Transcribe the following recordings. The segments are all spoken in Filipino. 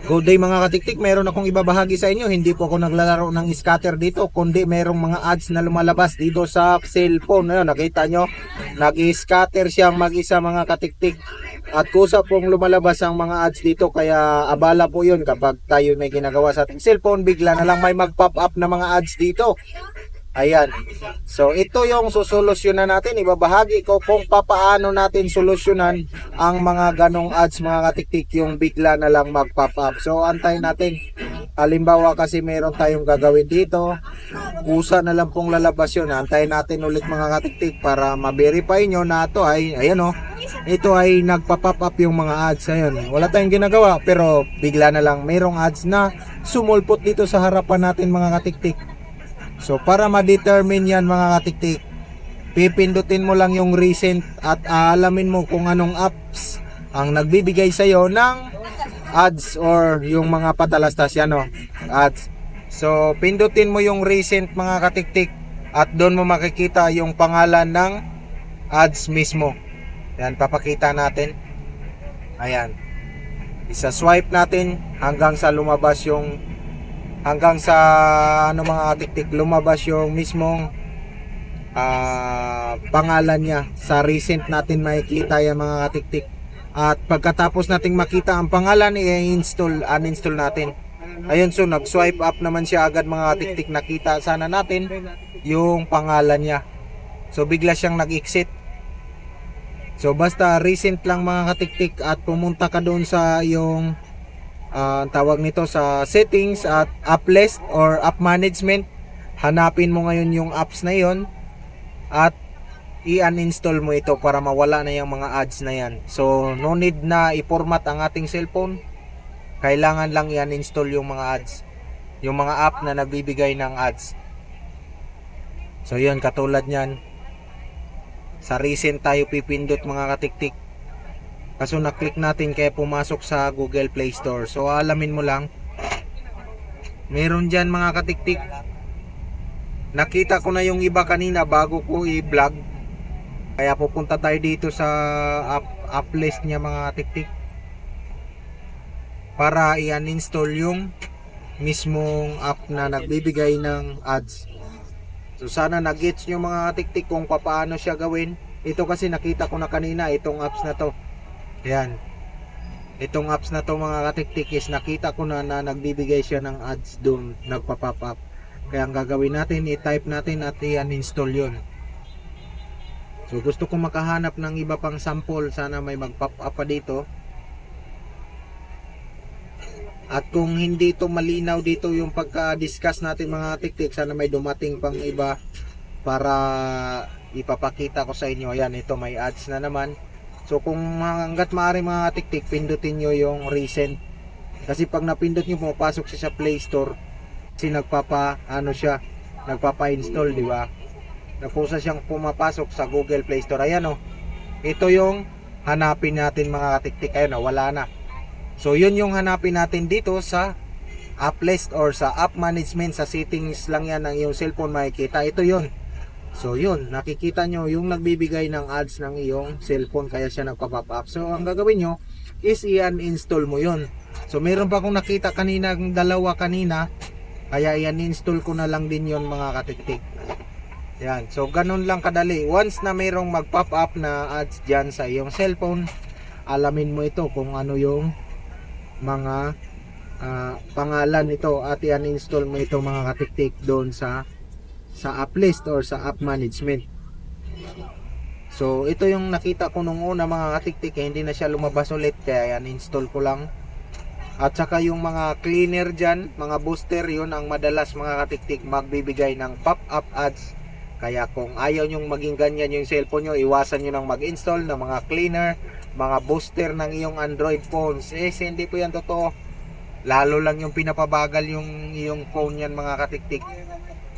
Good day mga katiktik, meron akong ibabahagi sa inyo. Hindi po ako naglalaro ng scatter dito, kundi merong mga ads na lumalabas dito sa cellphone. Ayun, nakita nyo, nag-scatter siyang mag-isa mga katiktik. At kusa pong lumalabas ang mga ads dito, kaya abala po yun kapag tayo may ginagawa sa ating cellphone. Bigla na lang may mag-pop up na mga ads dito. Ayan. So ito yung susolusyonan natin. Ibabahagi ko kung papaano natin solusyonan ang mga ganong ads mga katiktik, yung bigla na lang mag-pop up. So antayin natin. Halimbawa kasi meron tayong gagawin dito. Kusa na lang pong lalabas yun. Antayin natin ulit mga katiktik para ma-verify nyo na ito ay, ayan o. Ito ay nagpa-pop up yung mga ads. Ayan. Wala tayong ginagawa pero bigla na lang merong ads na sumulpot dito sa harapan natin mga katiktik. So para ma-determine yan mga katiktik, pipindutin mo lang yung recent at aalamin mo kung anong apps ang nagbibigay sa iyo ng ads or yung mga patalastas yan o, ads. So pindutin mo yung recent mga katiktik at doon mo makikita yung pangalan ng ads mismo. Yan, papakita natin. Ayan. Isa-swipe natin hanggang sa lumabas yung ano mga katiktik, lumabas yung mismong pangalan niya. Sa recent natin makikita yan mga katiktik. At pagkatapos nating makita ang pangalan, uninstall natin. Ayun, so nag-swipe up naman siya agad mga katiktik. Nakita sana natin yung pangalan niya. So bigla siyang nag-exit. So basta recent lang mga katiktik at pumunta ka doon sa yung tawag nito sa settings at app list or app management. Hanapin mo ngayon yung apps na yon at i-uninstall mo ito para mawala na yung mga ads na yan. So no need na i-format ang ating cellphone. Kailangan lang i-uninstall yung mga ads, yung mga app na nagbibigay ng ads. So yun, katulad nyan, sa recent tayo pipindot mga katiktik. Kaso na-click natin kaya pumasok sa Google Play Store. So alamin mo lang. Meron dyan mga katiktik. Nakita ko na yung iba kanina bago ko i-vlog. Kaya pupunta tayo dito sa app list niya mga katiktik. Para i-uninstall yung mismong app na nagbibigay ng ads. So sana nag-gets nyo mga katiktik kung paano siya gawin. Ito kasi nakita ko na kanina itong apps na to. Yan. Itong apps na to mga katiktik is nakita ko na nagbibigay siya ng ads doon, nagpa-pop up. Kaya ang gagawin natin, i-type natin at i-uninstall yun. So gusto ko makahanap ng iba pang sample. Sana may mag-pop up pa dito. At kung hindi ito malinaw dito yung pagka-discuss natin mga katiktik, sana may dumating pang iba para ipapakita ko sa inyo. Ayan, ito may ads na naman. So kung hanggat maaari mga katiktik, pindutin nyo yung recent. Kasi pag napindot nyo, pumapasok siya sa Play Store. Kasi nagpapa-install, di ba? Napusa siyang pumapasok sa Google Play Store. Ayan o. Ito yung hanapin natin mga katiktik. Ayan o, wala na. So yun yung hanapin natin dito sa app list or sa app management. Sa settings lang yan ng iyong cellphone makikita. Ito yun. So yun, nakikita nyo yung nagbibigay ng ads ng iyong cellphone kaya siya nagpa-pop up. So ang gagawin nyo is i-uninstall mo yun. So meron pa akong nakita kanina, dalawa kanina, kaya i-uninstall ko na lang din yon mga katiktik. Yan, so ganun lang kadali. Once na mayroong mag-pop up na ads dyan sa iyong cellphone, alamin mo ito kung ano yung mga pangalan nito at i-uninstall mo ito mga katiktik doon sa app list or sa app management. So ito yung nakita ko nung una mga katiktik, hindi na siya lumabas ulit kaya uninstall ko lang. At saka yung mga cleaner dyan, mga booster, yun ang madalas mga katiktik magbibigay ng pop-up ads. Kaya kung ayaw nyong maging ganyan yung cellphone nyo, iwasan nyo nang mag-install ng mga cleaner, mga booster ng iyong Android phones. Hindi po yan totoo. Lalo lang yung pinapabagal yung iyong phone yan mga katiktik.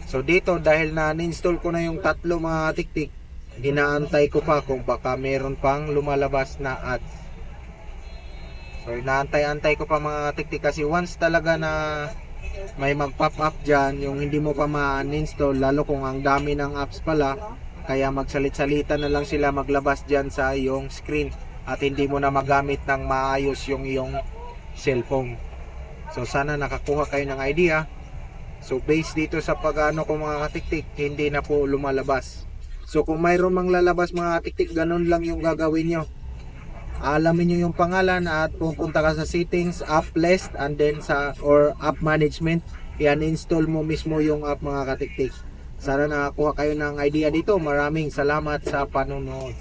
So dito dahil na-install ko na yung tatlo mga katiktik, ginaantay ko pa kung baka meron pang lumalabas na ads. So inaantay-antay ko pa mga katiktik kasi once talaga na may mag-pop up dyan, yung hindi mo pa ma-uninstall, lalo kung ang dami ng apps pala, kaya magsalit-salita na lang sila maglabas dyan sa iyong screen at hindi mo na magamit ng maayos yung iyong cellphone. So sana nakakuha kayo ng idea. So based dito sa pag-ano ko mga katiktik, hindi na po lumalabas. So kung mayroon mang lalabas mga katiktik, ganun lang yung gagawin nyo. Alamin nyo yung pangalan at pupunta ka sa settings, app list, and then sa app management, i-uninstall mo mismo yung app mga katiktik. Sana nakakuha kayo ng idea dito. Maraming salamat sa panonood.